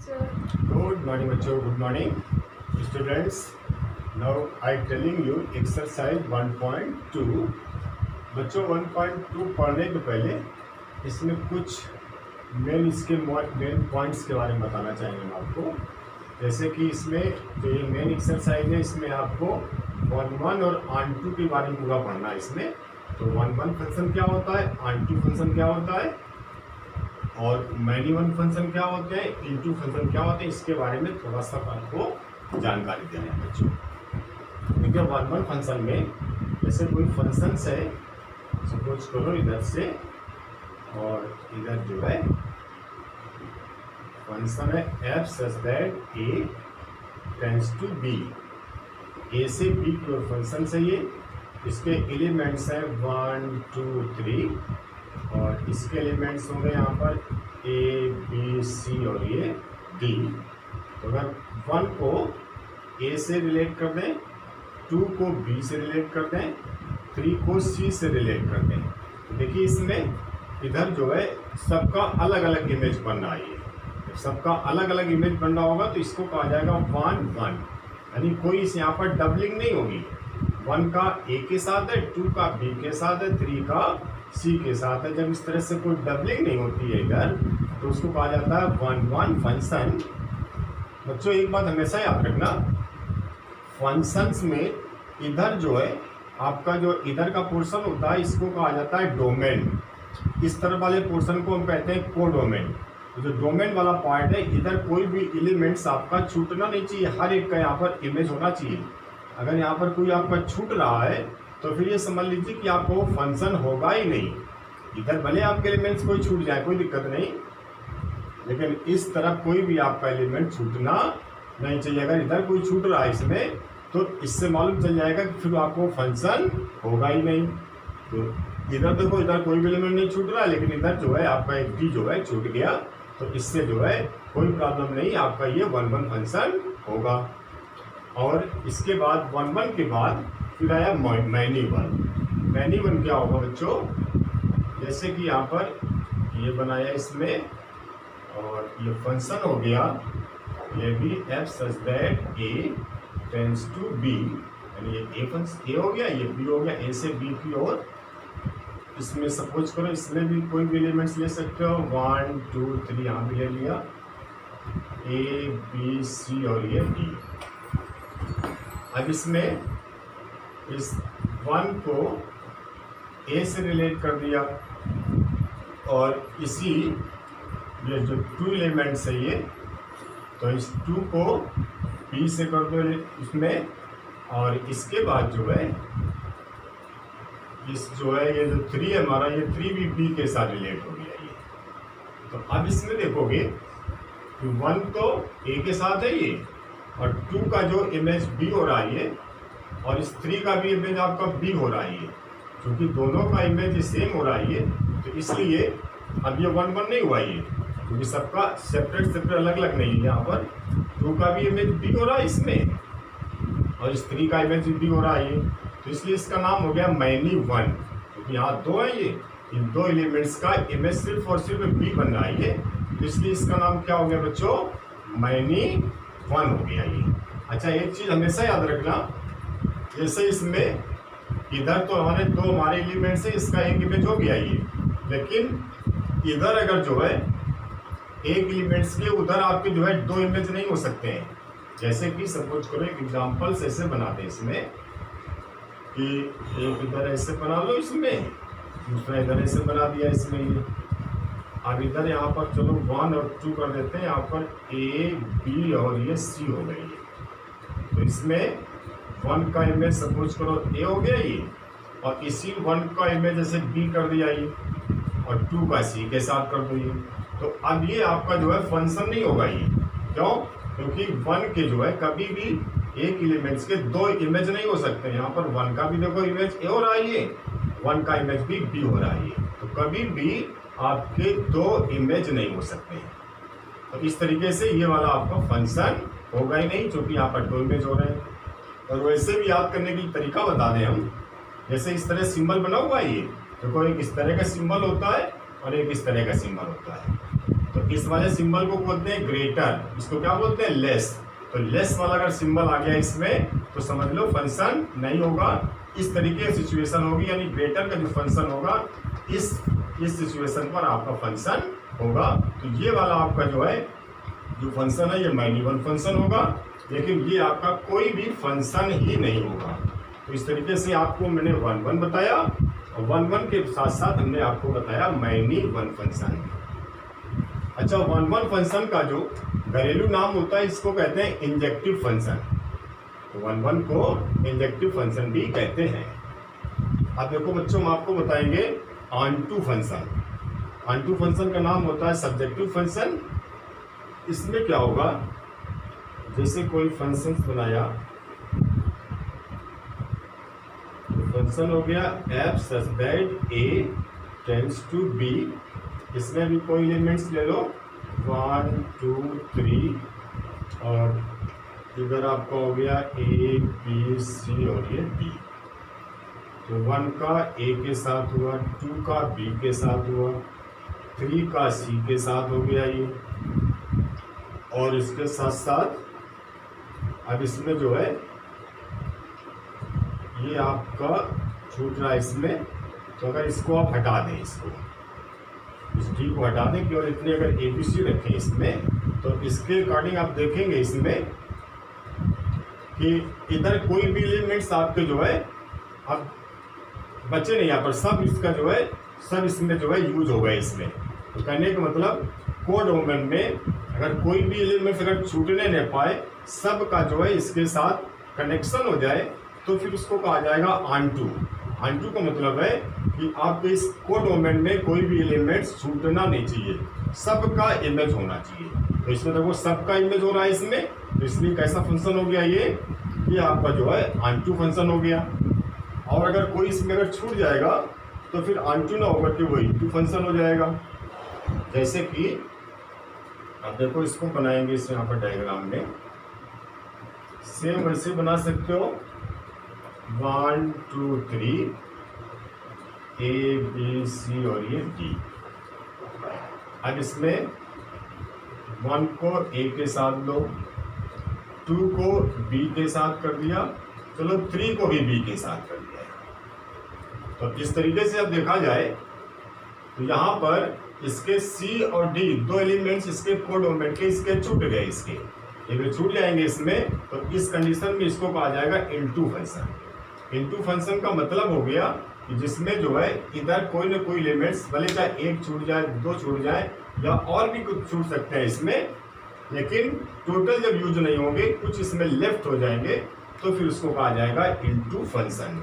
sir. Good morning, बच्चों. Good morning, students. Now I telling you exercise 1.2. बच्चों 1.2 पढ़ने के पहले इसमें कुछ मेन पॉइंट्स के बारे में बताना चाहेंगे हम आपको. जैसे कि इसमें जो ये मेन एक्सरसाइज है इसमें आपको 1.1 और ऑन2 के बारे में पूरा पढ़ना है इसमें. तो 1.1 फंक्शन क्या होता है, ऑन2 फंक्शन क्या होता है और मैनी वन फंक्शन क्या होते हैं, इनटू फंक्शन क्या होते हैं, इसके बारे में थोड़ा सा आपको जानकारी देना है बच्चों. देखिए 1.1 फंक्शन में जैसे कोई फंक्शन है, सपोज करो इधर से और इधर जो है फंक्शन है F such that A tends to B. A से बी की ओर फंक्शन है ये. इसके एलिमेंट्स हैं 1 2 3 और इसके एलिमेंट्स होंगे यहाँ पर ए बी सी और ये डी. तो अगर 1 को ए से रिलेट कर दें, 2 को बी से रिलेट कर दें, 3 को सी से रिलेट कर दें, तो देखिए इसमें इधर जो है सबका अलग अलग इमेज बन रहा है. जब सबका अलग अलग इमेज बन रहा होगा तो इसको कहा जाएगा 1 1, यानी कोई इस यहाँ पर डबलिंग नहीं होगी. 1 का ए के साथ है, 2 का बी के साथ है, 3 का सी के साथ है. जब इस तरह से कोई डबलिंग नहीं होती है इधर तो उसको कहा जाता है 1.1 फंक्शन. बच्चों एक बात हमेशा याद रखना, फंक्शंस में इधर जो है आपका जो इधर का पोर्शन होता है इसको कहा जाता है डोमेन. इस तरफ वाले पोर्शन को हम कहते हैं कोडोमेन. तो जो डोमेन वाला पार्ट है इधर कोई भी एलिमेंट्स आपका छूटना नहीं चाहिए, हर एक का यहाँ पर इमेज होना चाहिए. अगर यहाँ पर कोई आपका छूट रहा है तो फिर ये समझ लीजिए कि आपको वो फंक्शन होगा ही नहीं. इधर भले आपके एलिमेंट्स कोई छूट जाए कोई दिक्कत नहीं, लेकिन इस तरफ कोई भी आपका एलिमेंट छूटना नहीं चाहिए. अगर इधर कोई छूट रहा है इसमें तो इससे मालूम चल जाएगा कि फिर आपको फंक्शन होगा ही नहीं. तो इधर देखो इधर कोई भी एलिमेंट नहीं छूट रहा है, लेकिन इधर जो है आपका एक डी जो है छूट गया, तो इससे जो है कोई प्रॉब्लम नहीं, आपका ये 1.1 फंक्शन होगा. और इसके बाद 1.1 के बाद फिर आया मैनी वन. मैनी वन क्या होगा बच्चों, जैसे कि यहाँ पर ये बनाया इसमें और ये फंक्शन हो गया, ये भी f such that A tends to be, यानी ये ए हो गया, ये बी हो गया, ए से बी की ओर. इसमें सपोज करो इसमें भी कोई भी एलिमेंट्स ले सकते हो, 1 2 3 यहाँ भी ले लिया, ए बी सी और ये डी. अब इसमें इस 1 को ए से रिलेट कर दिया और इसी ये जो 2 एलिमेंट्स है ये, तो इस 2 को बी से कर दो इसमें, और इसके बाद जो है इस जो है ये जो 3 है हमारा, ये 3 भी बी के साथ रिलेट हो गया ये. तो अब इसमें देखोगे कि 1 तो ए के साथ है ये, और 2 का जो इमेज बी हो रहा है ये, और इस 3 का भी इमेज आपका बी हो रहा है ये. क्योंकि दोनों का इमेज सेम हो रहा है ये, तो इसलिए अब ये 1.1 नहीं हुआ ये, क्योंकि सबका सेपरेट अलग अलग नहीं है. यहाँ पर 2 का भी इमेज बी हो रहा है इसमें, और इस 3 का इमेज बी हो रहा है ये, तो इसलिए इसका नाम हो गया मैनी वन. क्योंकि यहाँ 2 है ये, इन 2 एलिमेंट्स का इमेज सिर्फ और सिर्फ बी बन रहा है ये, तो इसलिए इसका नाम क्या हो गया बच्चों, मैनी वन हो गया ये. अच्छा एक चीज़ हमेशा याद रखना, जैसे इसमें इधर तो हमारे एलिमेंट्स है, इसका एक इमेज हो गया ये, लेकिन इधर अगर जो है एक एलिमेंट्स के उधर आपके जो है 2 इमेज नहीं हो सकते हैं. जैसे कि सपोज करो एक एग्जांपल्स ऐसे बनाते हैं इसमें कि एक इधर ऐसे बना लो इसमें, दूसरा इधर ऐसे बना दिया इसमें ये. अब इधर यहाँ पर चलो 1 और 2 कर देते हैं, यहाँ पर ए बी और ये सी हो गई है. तो इसमें 1 का इमेज सपोज करो ए हो गया ये, और इसी 1 का इमेज जैसे बी कर दिया ये, और 2 का सी के साथ कर दो ये. तो अब ये आपका जो है फंक्शन नहीं होगा ये. क्यों? क्योंकि 1 के जो है कभी भी एक एलिमेंट्स के 2 इमेज नहीं हो सकते. यहाँ पर 1 का भी देखो इमेज ए हो रहा है ये, 1 का इमेज भी बी हो रहा है ये, तो कभी भी आपके 2 इमेज नहीं हो सकते हैं. तो इस तरीके से ये वाला आपका फंक्शन होगा ही नहीं, क्योंकि यहाँ पर 2 इमेज हो रहे हैं. और वैसे भी याद करने की तरीका बता दें हम, जैसे इस तरह सिंबल बना हुआ है ये, देखो एक इस तरह का सिंबल होता है और एक इस तरह का सिंबल होता है. तो इस वाले सिंबल को बोलते हैं ग्रेटर, इसको क्या बोलते हैं लेस। तो लेस वाला अगर सिंबल आ गया इसमें तो समझ लो फंक्शन नहीं होगा। इस तरीके की सिचुएशन होगी, यानी ग्रेटर का जो फंक्शन होगा इस सिचुएशन पर आपका फंक्शन होगा। तो ये वाला आपका जो है जो फंक्शन है ये माइनिबल फंक्शन होगा, लेकिन ये आपका कोई भी फंक्शन ही नहीं होगा। तो इस तरीके से आपको मैंने 1 बताया, और 1 के साथ साथ हमने आपको बताया माइनिबल फंक्शन। अच्छा, 1 फंक्शन का जो घरेलू नाम होता है इसको कहते हैं इंजेक्टिव फंक्शन। तो 1 को इंजेक्टिव फंक्शन भी कहते हैं। अब देखो बच्चों, हम आपको बताएंगे ऑनटू फंक्शन। ऑनटू फंक्शन का नाम होता है सब्जेक्टिव फंक्शन। इसमें क्या होगा, जैसे कोई फंक्शन बनाया, फंक्शन हो गया f such that a tends to b। इसमें भी कोई एलिमेंट्स ले लो 1 2 3, और इधर आपका हो गया a b c और ये d। तो 1 का a के साथ हुआ, 2 का b के साथ हुआ, 3 का c के साथ हो गया ये, और इसके साथ साथ अब इसमें जो है ये आपका छूट रहा है इसमें। तो अगर इसको आप हटा दें, इसको इस डी को हटा दें, केवल इतने अगर ए बी सी रखें इसमें, तो इसके अकॉर्डिंग आप देखेंगे इसमें कि इधर कोई भी एलिमेंट्स आपके जो है अब बचे नहीं, यहाँ पर सब इसका जो है सब इसमें जो है यूज हो गए इसमें। तो कहने का मतलब कोडोमेन में अगर कोई भी एलिमेंट्स अगर छूटने नहीं पाए, सब का जो है इसके साथ कनेक्शन हो जाए, तो फिर उसको कहा जाएगा ऑनटू। ऑनटू का मतलब है कि आपके इस कोडोमेन में कोई भी एलिमेंट्स छूटना नहीं चाहिए, सबका इमेज होना चाहिए। तो इसमें देखो सबका इमेज हो रहा है इसमें, तो इसलिए कैसा फंक्शन हो गया ये आपका जो है ऑनटू फंक्शन हो गया। और अगर कोई इसमें अगर छूट जाएगा तो फिर ऑनटू ना होकर के वो इनटू फंक्शन हो जाएगा। जैसे कि अब देखो इसको बनाएंगे इस यहाँ पर डायग्राम में, सेम वैसे बना सकते हो 1 2 3 A B C और ये D। अब इसमें 1 को A के साथ लो, 2 को B के साथ कर दिया, चलो 3 को भी B के साथ कर दिया। तो इस तरीके से अब देखा जाए तो यहाँ पर इसके C और D दो एलिमेंट्स इसके कोडोमेन के इसके छूट गए, इसके ये छूट जाएंगे इसमें। तो इस कंडीशन में इसको कहा जाएगा इनटू फंक्शन। इनटू फंक्शन का मतलब हो गया कि जिसमें जो है इधर कोई ना कोई एलिमेंट्स भले चाहे एक छूट जाए, दो छूट जाए, या और भी कुछ छूट सकते हैं इसमें, लेकिन टोटल जब यूज नहीं होंगे कुछ इसमें लेफ्ट हो जाएंगे, तो फिर उसको कहा जाएगा इनटू फंक्शन।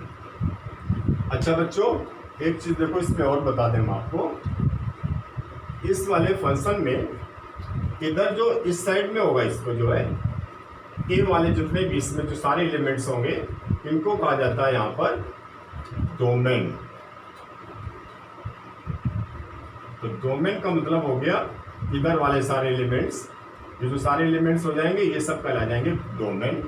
अच्छा बच्चों, एक चीज देखो इसमें और बता दें हम आपको, इस वाले फंक्शन में इधर जो इस साइड में होगा इसको जो है ए वाले जितने भी इसमें जो सारे एलिमेंट्स होंगे इनको कहा जाता है यहाँ पर डोमेन। तो डोमेन का मतलब हो गया इधर वाले सारे एलिमेंट्स, ये जो सारे एलिमेंट्स हो जाएंगे ये सब कहला जाएंगे डोमेन।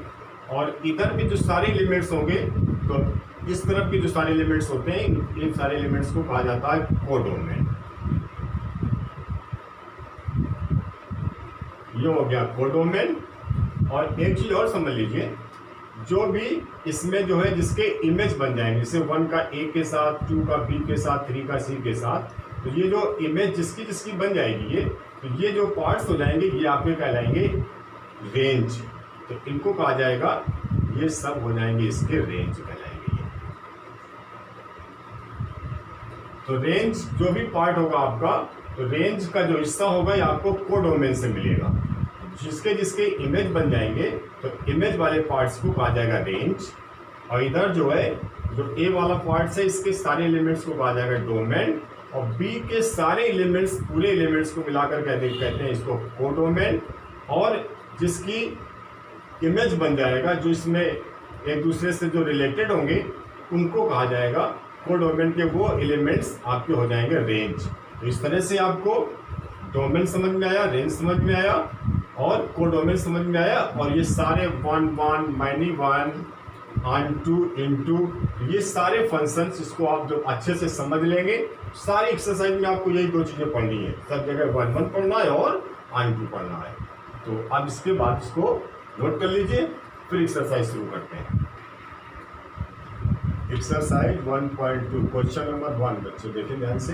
और इधर भी जो सारे एलिमेंट्स होंगे, तो इस तरफ के जो सारे एलिमेंट्स होते हैं इन सारे एलिमेंट्स को कहा जाता है कोडोमेन। ये हो गया कोडोमेन। और एक चीज और समझ लीजिए, जो भी इसमें जो है जिसके इमेज बन जाएंगे, जैसे 1 का A के साथ, 2 का B के साथ, 3 का C के साथ, तो ये जो इमेज जिसकी जिसकी बन जाएगी तो ये जो पार्ट्स हो जाएंगे ये आपके कहलाएंगे रेंज। तो इनको कहा जाएगा, ये सब हो जाएंगे इसके रेंज कहलाएंगे ये। तो रेंज जो भी पार्ट होगा आपका, तो रेंज का जो हिस्सा होगा ये आपको कोडोमेन से मिलेगा। जिसके जिसके इमेज बन जाएंगे तो इमेज वाले पार्ट्स को कहा जाएगा रेंज। और इधर जो है जो A वाला पार्ट्स है इसके सारे एलिमेंट्स को कहा जाएगा डोमेन, और B के सारे एलिमेंट्स पूरे एलिमेंट्स को मिलाकर कहते हैं इसको कोडोमेन। और जिसकी इमेज बन जाएगा, जो इसमें एक दूसरे से जो रिलेटेड होंगे उनको कहा जाएगा कोडोमेन के वो एलिमेंट्स आपके हो जाएंगे रेंज। तो इस तरह से आपको डोमेन समझ में आया, रेंज समझ में आया और कोडोमेन समझ में आया। और ये सारे 1 1 -1 ऑन टू इंटू, ये सारे फंक्शंस, इसको आप जब अच्छे से समझ लेंगे, सारी एक्सरसाइज में आपको यही दो चीज़ें पढ़नी है, सब जगह 1 पढ़ना है और ऑन टू पढ़ना है। तो अब इसके बाद इसको नोट कर लीजिए, फिर एक्सरसाइज शुरू करते हैं। एक्सरसाइज 1.2 क्वेश्चन नंबर 1 बच्चों देखें ध्यान से,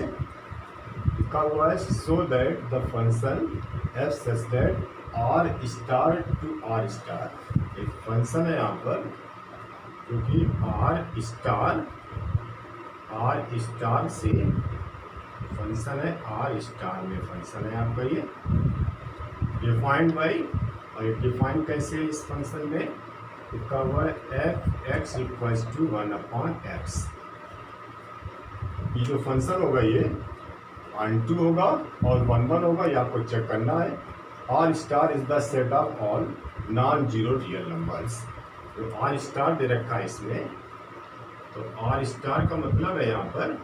लिखा हुआ है so that the function f such that R star to R star. एक फंक्शन है यहाँ पर क्योंकि आर स्टार से फंक्शन है, आर स्टार में फंक्शन है आपका ये डिफाइंड बाई, और ये डिफाइन कैसे है इस फंक्शन में, लिखा हुआ है F x equals to 1/x। ये जो फंक्शन होगा ये ऑन टू होगा और 1 होगा, ये आपको चेक करना है। R star is the set of all non zero real numbers. तो आर स्टार दे रखा है इसमें, तो आर स्टार का मतलब है यहाँ पर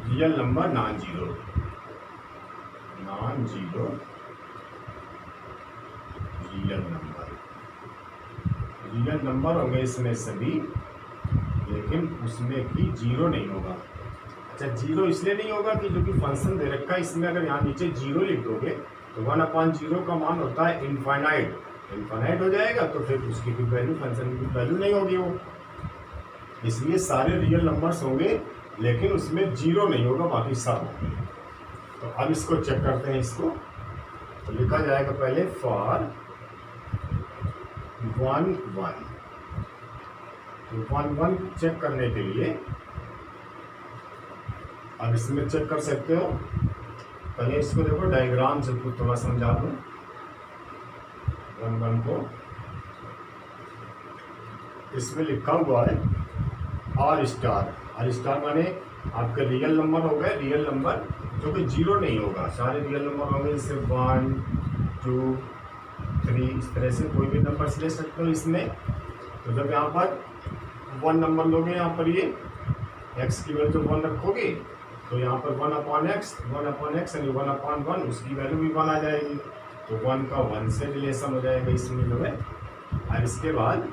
real number non zero real number होंगे इसमें सभी, लेकिन उसमें भी जीरो नहीं होगा। अच्छा, जीरो इसलिए नहीं होगा कि जो कि फंक्शन दे रखा है इसमें अगर यहाँ नीचे जीरो लिख दोगे तो 1/0 का मान होता है इनफाइनाइट हो जाएगा, तो फिर उसकी कोई वैल्यू, फंक्शन की वैल्यू नहीं होगी वो। इसलिए सारे रियल नंबर्स होंगे लेकिन उसमें जीरो नहीं होगा, बाकी सब होंगे। तो अब इसको चेक करते हैं। इसको तो लिखा जाएगा पहले फॉर 1 1। तो 1 चेक करने के लिए अब इसमें चेक कर सकते हो। पहले इसको देखो डायग्राम से थोड़ा समझा दूँ 1 को। इसमें लिखा हुआ है आर स्टार माने आपके रियल नंबर हो गए, रियल नंबर जो कि जीरो नहीं होगा, सारे रियल नंबर होंगे, जैसे 1 2 3 इस तरह से कोई भी नंबर ले सकते हो इसमें। तो जब यहाँ पर 1 नंबर लोगे, यहाँ पर ये x की वैल्यू 1 रखोगे तो यहाँ पर 1/x यानी 1/1, उसकी वैल्यू भी 1 आ जाएगी। तो 1 का 1 से रिलेशन हो जाएगा इसमें जो है। और इसके बाद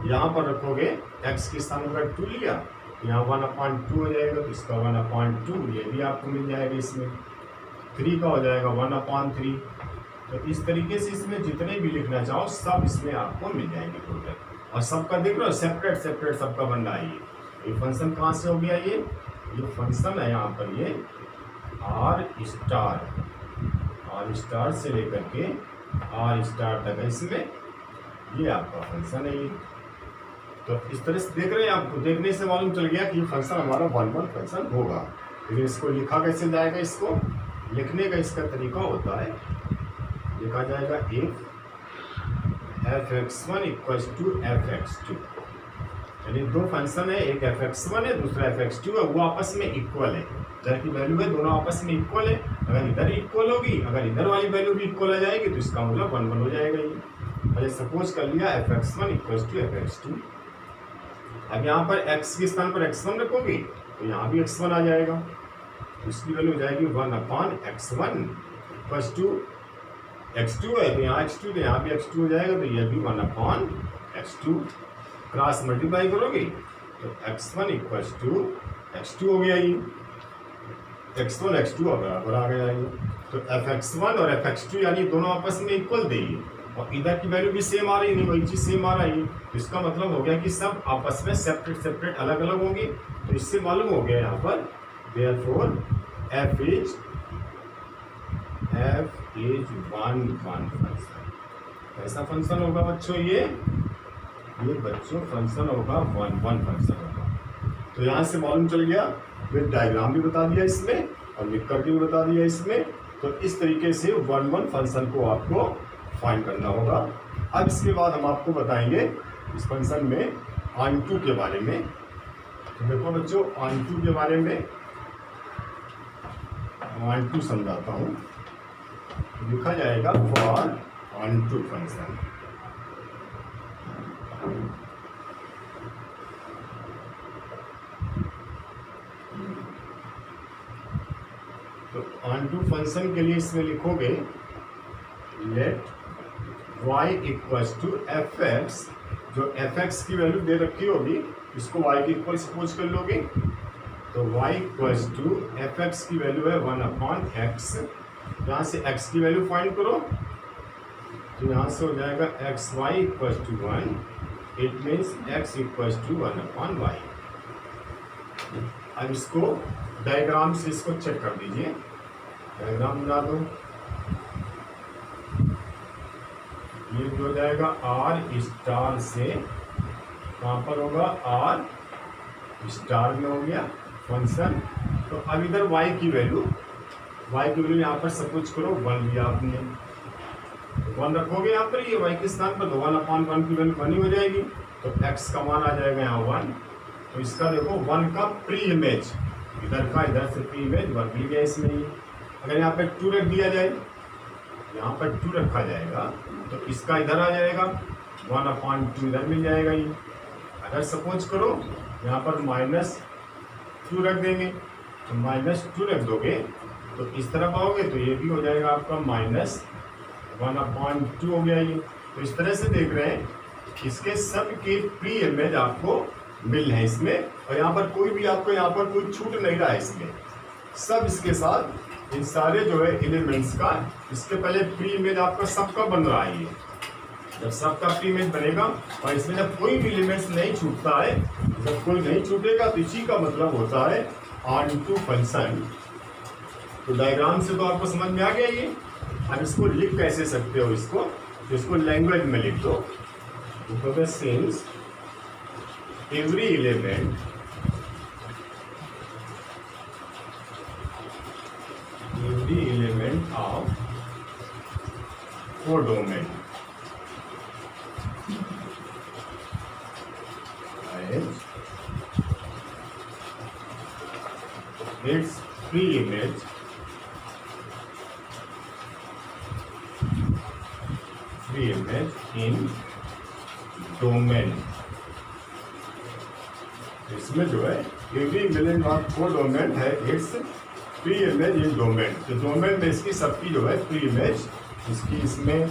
यहाँ पर रखोगे x के स्थान पर 2 लिया, यहाँ 1/2 हो जाएगा, तो इसका 1/2 ये भी आपको मिल जाएगा इसमें। 3 का हो जाएगा 1/3। तो इस तरीके से इसमें जितने भी लिखना चाहो सब इसमें आपको मिल जाएंगे टोटल। और सबका देख लो सेपरेट सबका बन रहा है। ये फंक्शन कहाँ से हो गया, ये फंक्शन है यहाँ पर, ये आर स्टार से लेकर के आर स्टार तक है इसमें, ये आपका फंक्शन है ये। तो इस तरह से देख रहे हैं, आपको देखने से मालूम चल गया कि ये फंक्शन हमारा 1 फंक्शन होगा। लेकिन इसको लिखा कैसे जाएगा, इसको लिखने का इसका तरीका होता है, लिखा जाएगा if fx1 equals to fx2। यानी दो फंक्शन है, एक fx1 है दूसरा fx2 है, वो आपस में इक्वल है, इधर की वैल्यू है दोनों आपस में इक्वल है। अगर इधर इक्वल होगी, अगर इधर वाली वैल्यू भी इक्वल आ जाएगी तो इसका मतलब 1 हो जाएगा ये। पहले सपोज कर लिया fx1 इक्वल्स टू fx2। अब यहाँ पर x के स्थान पर x1 रखोगे तो यहाँ भी x1 आ जाएगा, इसकी वैल्यू हो जाएगी 1/x1 इक्वल्स टू x2 है, तो यहाँ x2 तो यहाँ भी x2 हो जाएगा, तो यह भी 1/x2। क्रॉस मल्टीप्लाई करोगे तो x1 इक्वल्स टू x2 हो गया, ये x1 x2 बराबर आ गया ये। तो fx1 और fx2 यानी दोनों आपस में इक्वल देंगे, और इधर की वैल्यू भी सेम आ रही है, वही चीज़ सेम आ रही है। तो इसका मतलब हो गया कि सब आपस में सेपरेट अलग अलग होंगे। तो इससे मालूम हो गया यहाँ पर therefore f is 1 फंक्शन। ऐसा फंक्शन होगा बच्चों, ये बच्चों फंक्शन होगा 1 फंक्शन होगा। तो यहाँ से मालूम चल गया, फिर डायग्राम भी बता दिया इसमें और लिख करके भी बता दिया इसमें। तो इस तरीके से 1 फंक्शन को आपको फाइंड करना होगा। अब इसके बाद हम आपको बताएंगे इस फंक्शन में ऑन टू के बारे में। तो देखो बच्चों, ऑन टू के बारे में ऑन टू समझाता हूँ। लिखा जाएगा फॉर ऑन टू फंक्शन। तो ऑन टू फंक्शन के लिए इसमें लिखोगे let y equals to f x, जो एफ एक्स की वैल्यू दे रखी होगी इसको वाई के इक्वल सपोज कर लोगे, तो y equals to f x की वैल्यू है 1/x। यहाँ से x की वैल्यू फाइंड करो, तो यहाँ से हो जाएगा x y equals to 1, it means x equals to 1/y। अब इसको डायग्राम से इसको चेक कर दीजिए, डायग्राम बना दो। ये हो जाएगा r स्टार से कहाँ पर होगा, r स्टार में हो गया फंक्शन। तो अब इधर y की वैल्यू यहाँ पर सपोज करो 1 लिया आपने, 1 रखोगे यहाँ पर, ये y के स्थान पर, तो 1/1 की वैल्यू 1 ही हो जाएगी, तो x का मान आ जाएगा यहाँ 1। तो इसका देखो 1 का प्री इमेज, इधर से प्री इमेज 1 मिल गया इसमें ही। अगर यहाँ पर 2 रख दिया जाए, यहाँ पर 2 रखा जाएगा, तो इसका इधर आ जाएगा 1/2 इधर मिल जाएगा ये। अगर सपोज करो यहाँ पर -2 रख देंगे, तो -2 रख दोगे, तो इस तरफ आओगे तो ये भी हो जाएगा आपका -1/2 हो गया ये। तो इस तरह से देख रहे हैं इसके सब के प्री इमेज आपको मिल है इसमें, और यहाँ पर कोई भी आपको यहाँ पर कोई छूट नहीं रहा है इसमें, सब इसके साथ इन सारे जो है एलिमेंट्स का इसके पहले प्री इमेज आपका सबका बन रहा है ये। जब सबका प्री इमेज बनेगा और इसमें जब कोई भी एलिमेंट्स नहीं छूटता है, जब कोई नहीं छूटेगा तो इसी का मतलब होता है ऑन टू फंक्शन। तो डायग्राम से तो आपको समझ में आ गया ये। अब इसको लिख कैसे सकते हो इसको, तो इसको लैंग्वेज में लिख दो, तो since every element of codomain its pre-image in domain। इसमें जो है एवरी एलिमेंट ऑफ कोडोमेन है it's pre image in domain. तो डोमेन में इसकी सबकी जो है प्री इमेज, इसकी इसमें,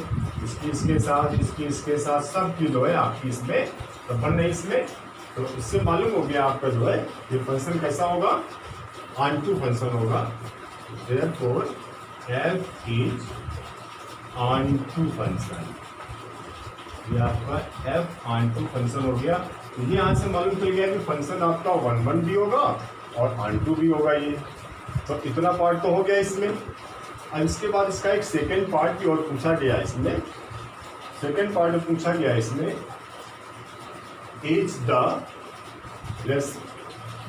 इसकी इसके साथ, इसकी इसके साथ, सबकी जो है आपकी इसमें तो बन रही इसमें। तो इससे मालूम हो गया आपका जो है ये फंक्शन कैसा होगा, ऑन टू फंक्शन होगा। Therefore f is onto function, ये आपका f ऑन टू फंक्शन हो गया। तो ये यहाँ से मालूम चल गया कि फंक्शन आपका 1/1 भी होगा और ऑन टू भी होगा ये। तो इतना पार्ट तो हो गया इसमें। अब इसके बाद इसका एक सेकेंड पार्ट की ओर पूछा गया इसमें, सेकेंड पार्ट पूछा गया इसमें, इज द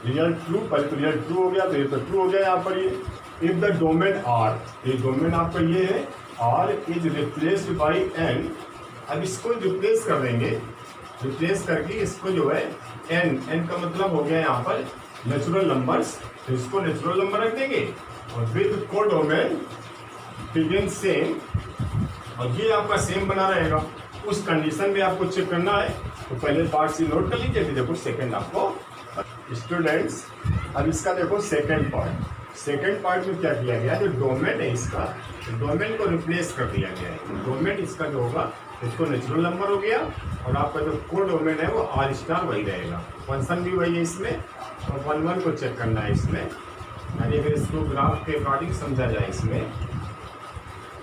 रियल ट्रू, पहले तो रियल ट्रू हो गया, तो ये तो ट्रू हो गया यहाँ पर ये। इफ द डोमेन आर, ये डोमेन आपका ये है, R is replaced by N. अब इसको रिप्लेस कर देंगे, रिप्लेस करके इसको जो है एन का मतलब हो गया यहाँ पर नेचुरल नंबर्स, तो इसको नेचुरल नंबर रख देंगे और विद कोडोमेन बिगिन सेम, और ये आपका सेम बना रहेगा। उस कंडीशन में आपको चेक करना है, तो पहले पार्ट से नोट कर लीजिए, फिर देखो सेकेंड आपको स्टूडेंट्स। अब इसका देखो सेकेंड पार्ट में क्या किया गया, जो डोमेन है इसका, डोमेन को रिप्लेस कर दिया गया है। डोमेन इसका जो होगा इसको नेचुरल नंबर हो गया, और आपका जो कोड डोमेन है वो आर स्टार वही रहेगा, फंक्शन भी वही है इसमें, और 1/1 को चेक करना है इसमें। यानी अगर इसको ग्राफ के अकॉर्डिंग समझा जाए इसमें,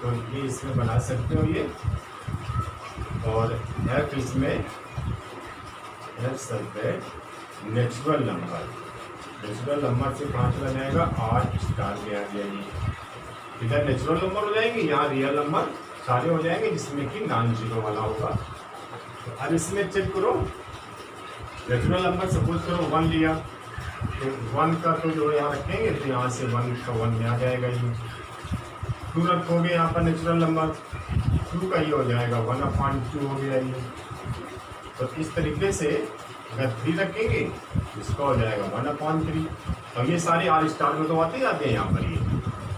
तो ये इसमें बना सकते हो ये, और एफ इसमें एफ सब्जेक्ट नेचुरल नंबर से कहाँ चला जाएगा, आर स्टार में आ गया ये। इधर नेचुरल नंबर हो जाएंगे, यहाँ रियल नंबर सारे हो जाएंगे जिसमें कि नॉन जीरो वाला होगा। तो अब इसमें चेक करो, नेचुरल नंबर सपोज करो 1 लिया, तो 1 का तो जो यहाँ रखेंगे, तो यहाँ से 1 का 1 में आ जाएगा ये। 2 रखोगे यहाँ पर नेचुरल नंबर, 2 का ये हो जाएगा 1/2 हो गया ये। तो इस तरीके से अगर 3 रखेंगे इसका हो जाएगा 1/3, और ये सारे आर स्टार में तो आते जाते हैं यहाँ पर ये,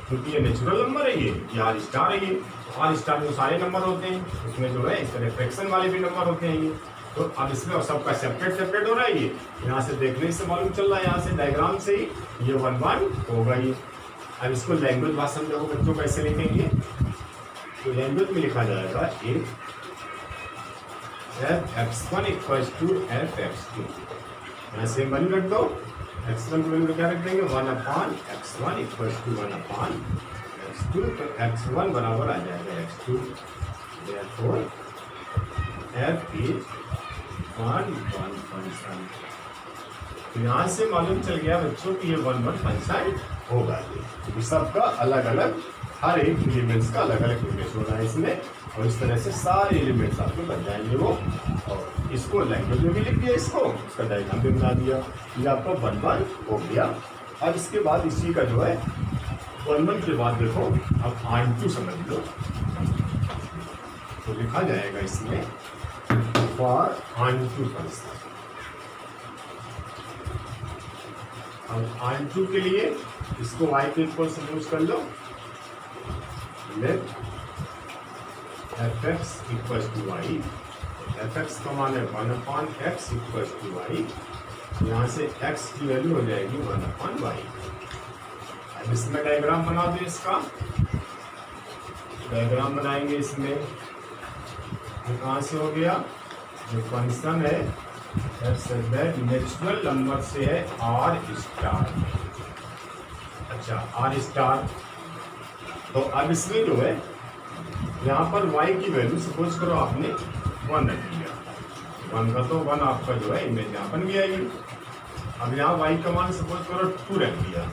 क्योंकि ये नेचुरल नंबर है, ये आर स्टार है ये। आर स्टार में सारे नंबर होते हैं, उसमें जो है इस तरह फ्रैक्शन वाले भी नंबर होते हैं ये। तो अब इसमें और सबका सेपरेट हो रहा है ये, यहाँ से देखने से मालूम चल रहा है, यहाँ से डायग्राम से ही ये 1/1 होगा ये। अब इसको लैंग्वेज भाषा में देखो बच्चों कैसे लिखेंगे, तो लैंग्वेज में लिखा जाएगा एक f x one equals to f x two, यहाँ से वन रख दो, एक्स वन की वैल्यू क्या रख देंगे 1/x1 इक्वल्स टू 1/x2, तो x1 बराबर आ जाएगा x2, therefore f is 1 function. तो यहाँ से मालूम चल गया बच्चों कि ये 1 फंक्शन होगा। ये सबका अलग अलग, हर एक एलिमेंट्स का अलग अलग इमेज होना है इसमें, और इस तरह से सारे एलिमेंट्स आपके बन जाएंगे वो। और इसको लैंग्वेज में भी लिख दिया, इसको इसका डायग्राम भी बना दिया, ये आपका 1 हो गया। अब इसके बाद इसी का जो है 1 के बाद देखो अब ऑन समझ लो, तो लिखा जाएगा इसमें फॉर ऑन फंक्शन। अब ऑन के लिए इसको y के इक्वल सपोज कर लो, let fx equals to y, fx का मान है 1/x इक्वल्स टू y, यहाँ से x की वैल्यू हो जाएगी 1/y। अब इसमें डायग्राम बना दो, इसका डायग्राम बनाएंगे इसमें, ये कहाँ से हो गया, जो फंक्शन है नेचुरल नंबर से है आर स्टार। अच्छा आर स्टार, तो अब इसमें जो है यहाँ पर y की वैल्यू सपोज करो आपने 1 रख दिया, 1 का तो 1 आपका जो है इमेज यहाँ बन गया ये। अब यहाँ y का मान सपोज करो 2 रख दिया,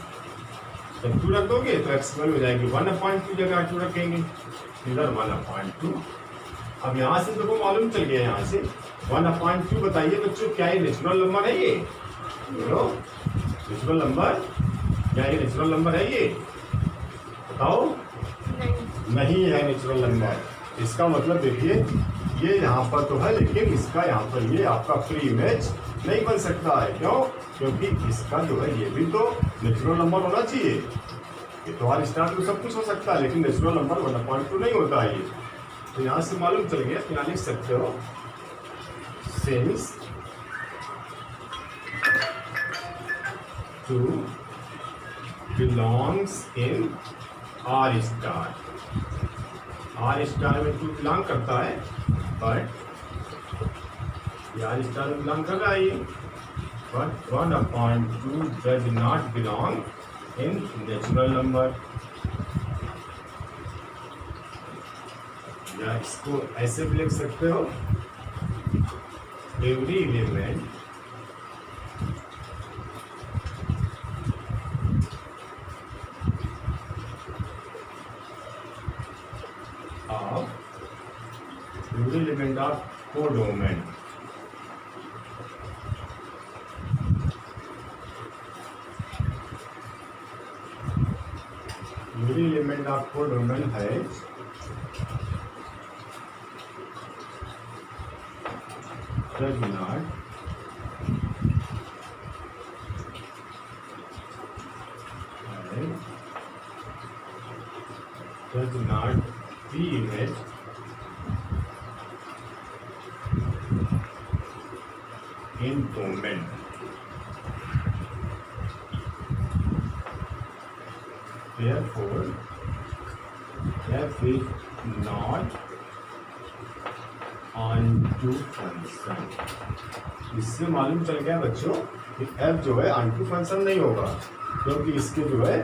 जब 2 रख दोगे तो x वैल्यू हो जाएगी 1/2 जगह 2 रखेंगे, इधर 1/2। अब यहाँ से देखो मालूम चल गया, यहाँ से 1/2 बताइए बच्चों क्या ये नेचुरल नंबर है? ये बोलो नेचुरल नंबर, क्या ये नेचुरल नंबर है? ये बताओ। नहीं है नेचुरल नंबर। इसका मतलब देखिए ये यहाँ पर तो है, लेकिन इसका यहाँ पर ये आपका फ्री इमेज नहीं बन सकता है। क्यों? क्योंकि इसका जो है ये भी तो नेचुरल नंबर होना चाहिए। ये तो आर स्टार तो सब कुछ हो सकता है, लेकिन नेचुरल नंबर 1/2 नहीं होता है ये। तो यहाँ से मालूम चल गया, यहाँ लिख सकते हो since 2 belongs in R star, R star में 2 बिलोंग करता है, बट ये R स्टार में बिलोंग कर रहा है ये, but 1/2 does not belong in natural number. या इसको ऐसे भी लिख सकते हो, every element of codomain है does not be image in domain। Therefore f is not onto function. इससे मालूम चल गया बच्चों कि f जो है onto फंक्शन नहीं होगा, क्योंकि इसके जो है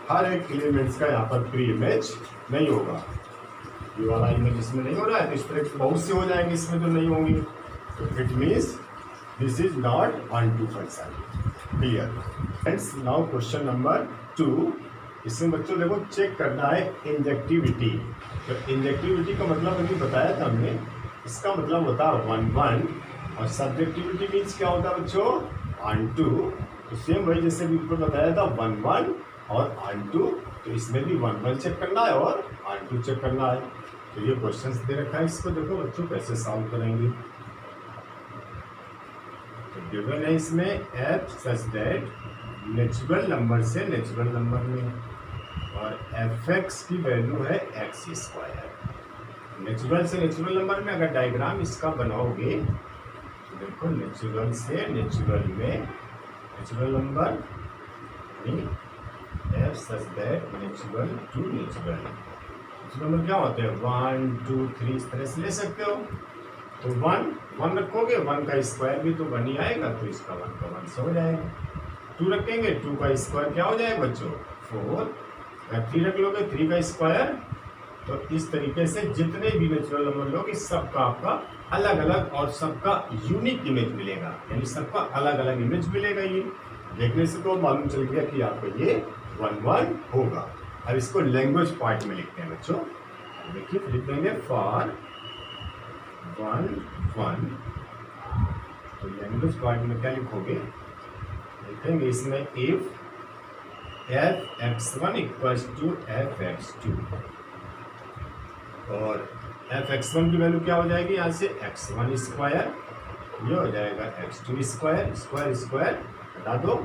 हर एक एलिमेंट्स का यहाँ पर प्री इमेज नहीं होगा। ये वाला इमेज इसमें नहीं हो रहा है, तो इस तरह के बहुत से हो जाएंगे इसमें जो नहीं होंगी। तो it means this is not onto function. Clear friends? Now question number 2, इसमें बच्चों देखो चेक करना है इंजेक्टिविटी। तो इंजेक्टिविटी का मतलब अभी बताया था हमने, इसका मतलब होता है 1/1, और सब्जेक्टिविटी मीन्स क्या होता है बच्चों? ऑनटू। तो सेम वही जैसे भी ऊपर बताया था 1/1 और ऑनटू, तो इसमें भी 1/1 चेक करना है और ऑनटू चेक करना है। तो ये क्वेश्चंस दे रखा है, इसको देखो बच्चों कैसे सॉल्व करेंगे। तो गिवन है इसमें f such that natural number से नेचुरल नंबर में, और fx की वैल्यू है x²। नेचुरल से नेचुरल नंबर में अगर डायग्राम इसका बनाओगे तो देखो नेचुरल से नेचुरल में, natural number f such that natural to natural. Natural number क्या होते हैं? 1 2 3 इस तरह से ले सकते हो। तो 1 रखोगे, 1 का स्क्वायर भी तो 1 ही आएगा, तो इसका 1 का 1 से हो जाएगा। 2 रखेंगे, 2 का स्क्वायर क्या हो जाएगा बच्चों 4। 3 रख लोगे, 3 का स्क्वायर। तो इस तरीके से जितने भी नेचुरल नंबर लोगे सबका आपका अलग अलग और सबका यूनिक इमेज मिलेगा, यानी सबका अलग अलग इमेज मिलेगा। ये देखने से तो मालूम चल गया कि आपको ये 1 1 होगा। अब इसको लैंग्वेज पार्ट में लिखते हैं बच्चों। देखिए लिख देंगे फॉर 1 1। तो लैंग्वेज पार्ट में क्या लिखोगे, लिखेंगे इसमें if f(x1) equals to f(x2) और f(x1) की वैल्यू क्या हो जाएगी, यहाँ से x1 स्क्वायर, ये हो जाएगा x2 स्क्वायर, स्क्वायर स्क्वायर हटा दो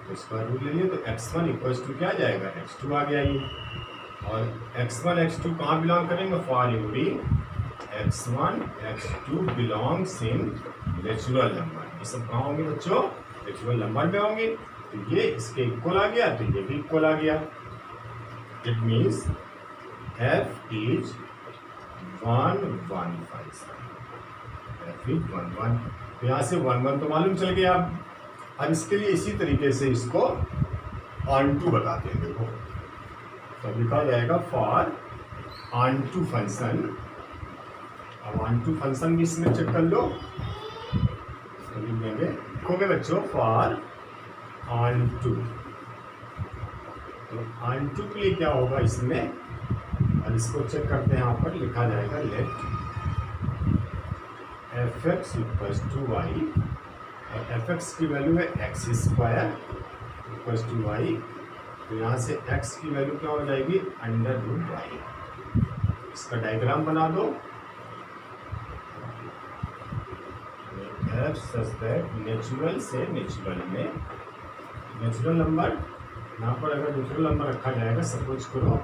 तो स्क्वायर रूट ले लिए, तो x1 इक्वल्स टू क्या आ जाएगा x2 आ गया ये। और x1 x2 कहाँ बिलोंग करेंगे, for every x1 x2 belongs in natural number. ये सब कहाँ होंगे बच्चों, नेचुरल नंबर में होंगे। तो ये इसके इक्वल आ गया, तो ये भी इक्वल आ गया। It means f is 1 1 5 f is 1 1। तो यहाँ से 1 1 तो मालूम चल गया। अब इसके लिए इसी तरीके से इसको ऑन टू बताते हैं। देखो तो लिखा जाएगा फॉर ऑन टू फंक्शन। अब ऑन टू फंक्शन भी इसमें चेक कर लो, तो लिख देंगे, लिखोगे बच्चों फॉर ऑन टू। तो ऑन टू के लिए क्या होगा इसमें, और इसको चेक करते हैं। यहाँ पर लिखा जाएगा late f(x) equals to y, और f(x) की वैल्यू है x square equals to y। तो यहाँ से x की वैल्यू क्या हो जाएगी, √y। इसका डायग्राम बना दो। f सच दैट नेचुरल से नेचुरल में, नेचुरल नंबर यहाँ पर अगर नेचुरल नंबर रखा जाएगा, सपोज करो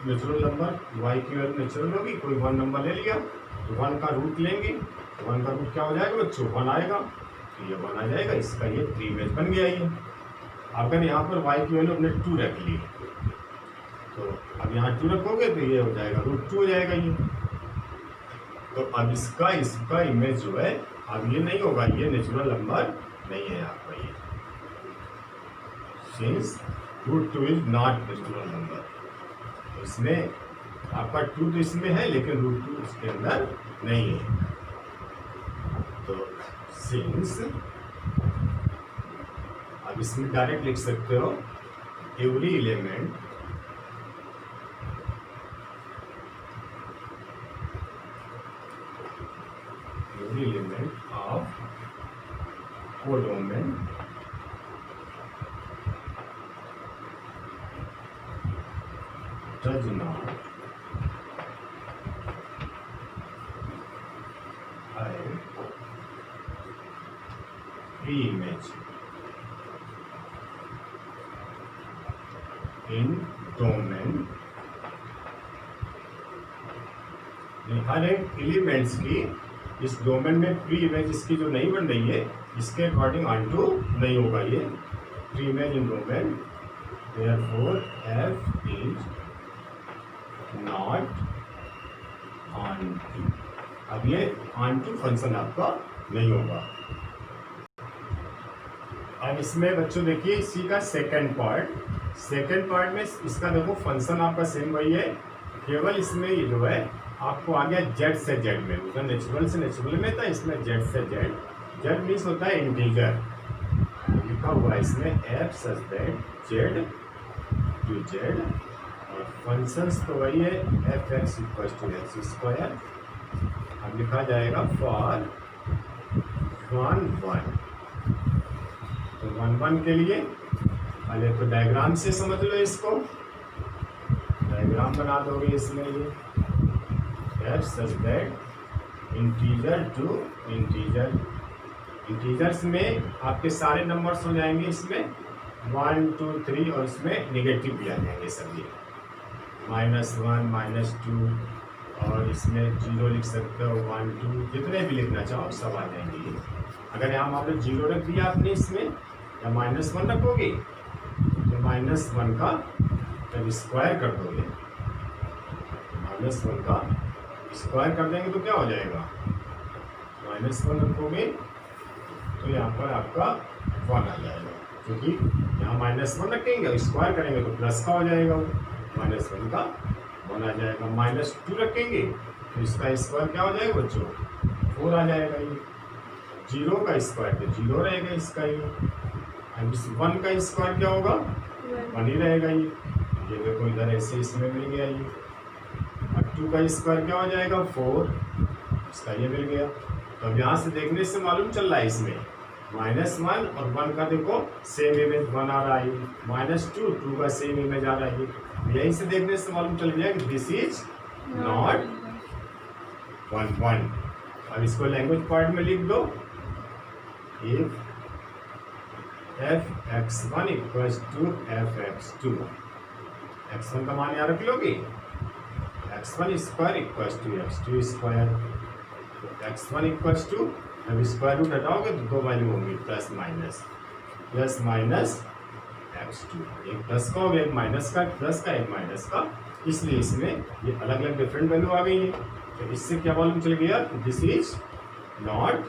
नेचुरल नंबर y की वैल्यू नेचुरल होगी, कोई 1 नंबर ले लिया, तो 1 का रूट लेंगे, तो 1 का रूट क्या हो जाएगा बच्चों 1 आएगा, तो ये 1 आ जाएगा। इसका ये 3 इमेज बन गया ये। अगर यहाँ पर y की वैल्यू हमने 2 रख ली, तो अब यहाँ 2 रखोगे तो ये हो जाएगा √2 हो जाएगा ये। तो अब इसका इमेज जो है अब ये नहीं होगा, ये नेचुरल नंबर नहीं है आपका ये, since √2 is not natural number. तो इसमें आपका 2 तो इसमें है, लेकिन √2 इसके अंदर नहीं है। तो सिंस अब इसमें डायरेक्ट लिख सकते हो every element of codomain does not have pre-image in domain। हर एक एलिमेंट्स की इस डोमेन में प्री इमेज इसकी जो नहीं बन रही है, इसके अकॉर्डिंग ऑनटू नहीं होगा ये pre image in domain. Therefore f is not onto. अब ये ऑनटू फंक्शन आपका नहीं होगा। अब इसमें बच्चों देखिए इसी का सेकंड पार्ट में इसका देखो फंक्शन आपका सेम वही है, केवल इसमें ये जो है आपको आ गया जेड से जेड में, उधर नेचुरल से नेचुरल में था, इसमें जेड से जेड। जेड मीन्स होता है इंटीजर, लिखा हुआ है इसमें f such that Z to Z, और फंक्शंस तो वही है f(x) equals to x square. अब लिखा जाएगा फॉर 1 1। तो 1 1 के लिए पहले तो डायग्राम से समझ लो, इसको डायग्राम बना दोगे इसमें ये f such that integer to integer. Integers में आपके सारे नंबर्स हो जाएंगे इसमें 1 2 3, और इसमें निगेटिव भी आ जाएंगे सभी, -1 -2, और इसमें 0 लिख सकते हो, 1 2, जितने भी लिखना चाहो सब आ जाएंगे। अगर यहाँ मान लो 0 रख दिया आपने इसमें, या -1 रखोगे तो -1 का जब स्क्वायर कर दोगे, -1 का स्क्वायर कर देंगे तो क्या हो जाएगा, -1 रखोगे तो यहाँ पर आपका 1 आ जाएगा, क्योंकि यहाँ -1 रखेंगे और स्क्वायर करेंगे तो प्लस का हो जाएगा, -1 का 1 आ जाएगा। -2 रखेंगे तो इसका स्क्वायर क्या हो जाएगा बच्चों, 4 आ जाएगा। ये 0 का स्क्वायर तो 0 रहेगा इसका, ये 1 का स्क्वायर क्या होगा, 1 ही रहेगा। ये देखो इधर ऐसे इसमें मिल गया ये। और 2 का स्क्वायर क्या हो जाएगा, 4, इसका ये मिल गया। तो अब यहाँ से देखने से मालूम चल रहा है इसमें -1 और 1 का देखो सेम इमेज 1 आ रहा है, -2 का सेम इमेज आ रहा है। यहीं से देखने से मालूम चल गया कि दिस इज नॉट 1 अब इसको लैंग्वेज पार्ट में लिख दो, इफ f(x1) = f(x2), x1 का मान यहाँ रख लोगे, x1 स्क्वायर = x2 स्क्वायर, तो x1 = अब स्क्वायर रूट हटाओगे तो दो वैल्यू होंगी प्लस माइनस x2, एक प्लस का हो गया, एक माइनस का, प्लस का, एक माइनस का, इसलिए इसमें ये अलग अलग डिफरेंट वैल्यू आ गई है। तो इससे क्या मालूम चल गया, this is not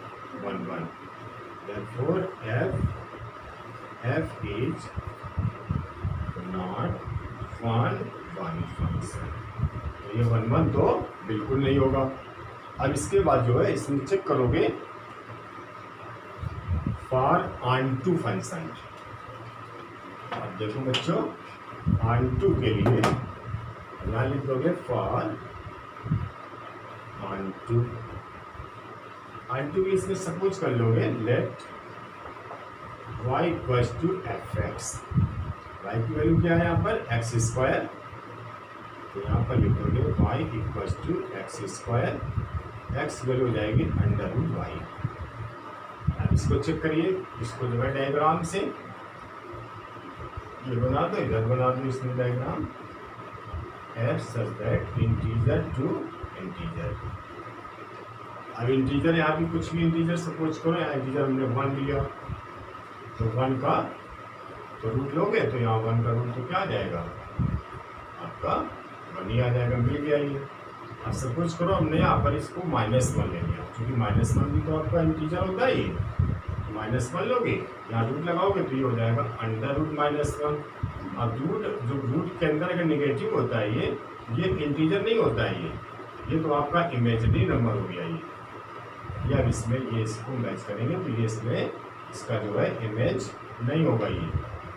1 therefore f is not 1 function. तो ये 1 तो बिल्कुल नहीं होगा। अब इसके बाद जो है इसमें चेक करोगे फॉर ऑन टू फंक्शन। अब देखो बच्चों ऑन टू के लिए यहाँ लिख दोगे फॉर ऑन टू इसमें सपोज कर लोगे लेट y = fx, y की वैल्यू क्या है यहाँ पर x², तो यहाँ पर लिखोगे y = x², x वैल्यू हो जाएगी √y। अब इसको चेक करिए, इसको जो है डायग्राम से ये बना दो, इधर बना दो इसमें diagram f such that integer to integer. अब इंटीजर यहाँ भी कुछ भी इंटीजर सपोज करो, यहाँ इंटीजर हमने 1 लिया तो 1 का तो रूट लोगे तो यहाँ 1 का रूट तो क्या आ जाएगा आपका 1 ही आ जाएगा, मिल गया ये। अब सपोज करो हमने यहाँ पर इसको -1 ले लिया, क्योंकि -1 भी तो आपका इंटीजर होता है, -1 लोगे यहाँ रूट लगाओगे तो ये हो जाएगा √-1। अब जो रूट के अंदर अगर निगेटिव होता है ये इंटीजर नहीं होता है, ये तो आपका इमेजिनरी नंबर हो गया ये। अब इसमें ये इसको मैच करेंगे तो ये इसमें इसका जो है इमेज नहीं होगा ये,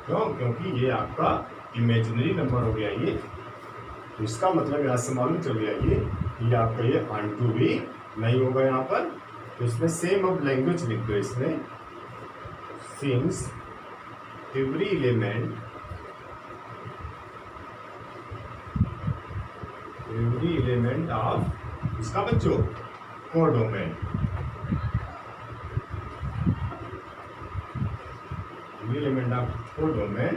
क्यों, क्योंकि ये आपका इमेजिनरी नंबर हो गया ये। तो इसका मतलब यहाँ से मालूम चल गया ये आपका ये ऑन टू भी नहीं होगा यहाँ पर। तो इसमें सेम अब लैंग्वेज लिख दो इसमें, सिंस एवरी एलिमेंट ऑफ इसका बच्चों codomain, element of codomain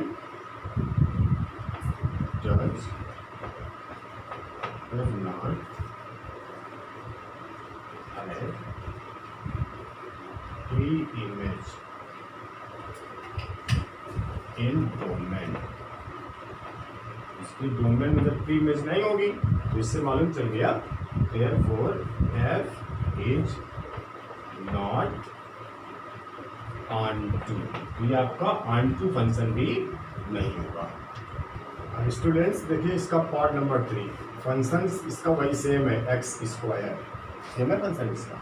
does not have pre-image in domain। इसकी डोमेन में जब प्री इमेज नहीं होगी तो इससे मालूम चल गया therefore f is not on-to, तो ये आपका ऑन-टू फंक्शन भी नहीं होगा। अब स्टूडेंट्स देखिए इसका पार्ट नंबर 3 फंक्शन इसका वही सेम है x², सेम है फंक्शन इसका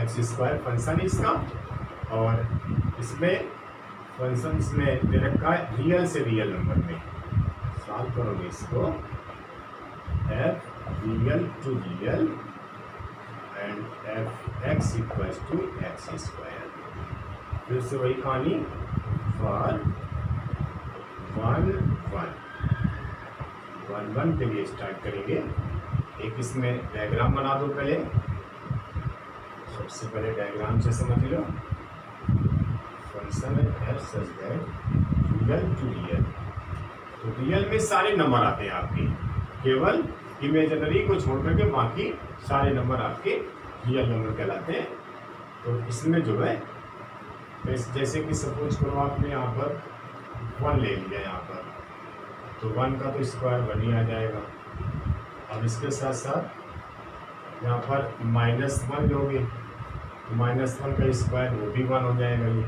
x² फंक्शन इसका, और इसमें फंक्शन इसमें दे रखा है रियल से रियल नंबर में। सॉल्व करोगे इसको f real to real and f(x) = x²। फिर से वही कहानी फॉर 1 के लिए स्टार्ट करेंगे। एक इसमें डायग्राम बना दो पहले, सबसे पहले डायग्राम से समझ लो। फंक्शन है f such that real to real, तो रियल में सारे नंबर आते हैं आपके, केवल इमेजिनरी को छोड़ करके बाकी सारे नंबर आपके रियल नंबर कहलाते हैं। तो इसमें जो है जैसे कि सपोज करो आपने यहाँ पर 1 ले लिया यहाँ पर, तो 1 का तो स्क्वायर 1 ही आ जाएगा। अब इसके साथ साथ यहाँ पर -1 लोगे तो -1 का स्क्वायर वो भी 1 हो जाएगा। ये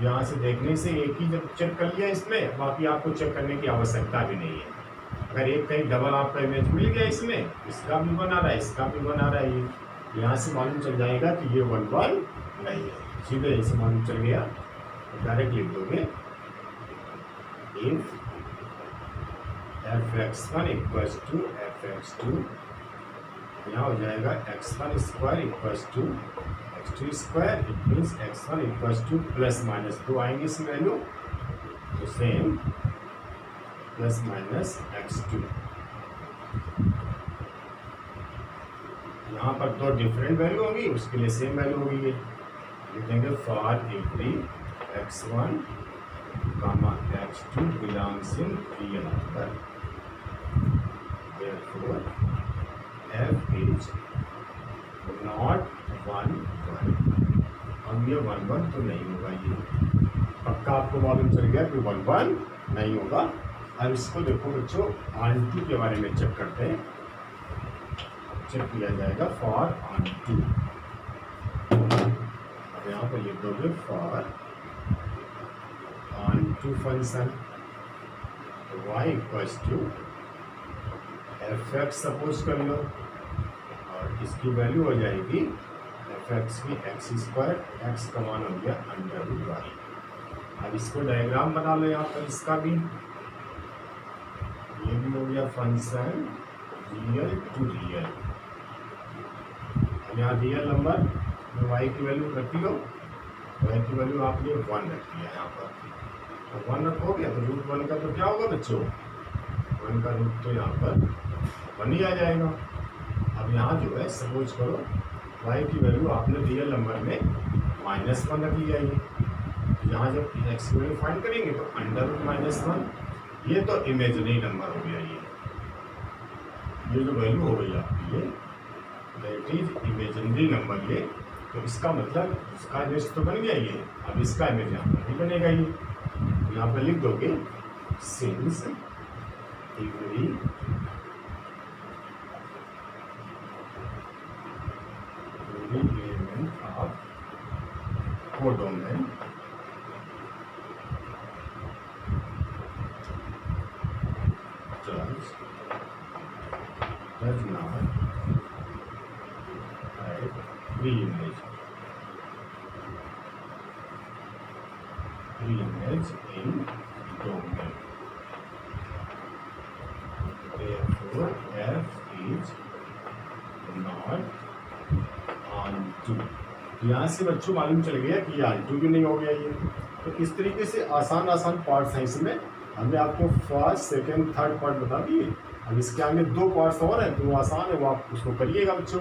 यहाँ से देखने से एक ही जब चेक कर लिया इसमें, बाकी आपको चेक करने की आवश्यकता भी नहीं है। अगर एक कहीं डबल आपका इमेज मिल गया इसमें, इसका भी 1 आ रहा है, इसका भी 1 आ रहा है, ये यहाँ से मालूम चल जाएगा कि ये 1 1 नहीं है। सीधे इसे मालूम चल गया तो डायरेक्ट लिख दोगे if f(x1) equals to f(x2), यहाँ हो जाएगा x1 square equals to x2 square, it means x1 equals to plus minus 2 आएंगे इसमें वैल्यू, तो सेम प्लस माइनस x2। यहाँ पर दो डिफरेंट वैल्यू होगी, उसके लिए सेम वैल्यू होगी। ये लिखेंगे for every x1, x2 belongs in real number, therefore f is not 1 1। अब ये 1 1 तो नहीं होगा, ये पक्का आपको मालूम चल गया कि 1 1 नहीं होगा। अब इसको देखो बच्चों, ऑन2 के बारे में चेक करते हैं। चेक किया जाएगा फॉर ऑन2। अब यहाँ पर लिख दोगे for onto function, y equals to f(x) suppose कर लो, और इसकी वैल्यू हो जाएगी f(x) की x², x का मान हो गया √y। अब इसको डायग्राम बना लो यहाँ पर, इसका भी, ये भी हो गया फंक्शन रियल टू रियल। अब यहाँ रियल नंबर में y की वैल्यू रखी लो, y की वैल्यू आपने 1 रखी है यहाँ पर, तो 1 रखोगे तो √1 का तो क्या होगा बच्चों, 1 का रूट तो यहाँ पर 1 ही आ जाएगा। अब यहाँ जो है सपोज करो y की वैल्यू आपने रियल नंबर में -1 रख लिया, ये यहाँ जब x की वैल्यू फाइंड करेंगे तो √-1, ये तो इमेजिनरी नंबर हो गया। ये जो वैल्यू हो गई आपकी, ये दैट इज इमेजिनरी नंबर। ये तो इसका मतलब इसका इमेज तो बन गया ये, अब इसका इमेज यहाँ पर नहीं बनेगा। ये यहाँ पर लिख दोगे since every element of codomain does not have pre-image in domain, therefore f is not on2। यहाँ से बच्चों मालूम चल गया कि ये on2 भी नहीं हो गया। ये तो इस तरीके से आसान पार्ट्स हैं इसमें, हमने आपको फर्स्ट सेकंड थर्ड पार्ट बता दिए। अब इसके आगे 2 पार्ट्स और हैं, तो वो आसान है, वो आप उसको करिएगा बच्चों।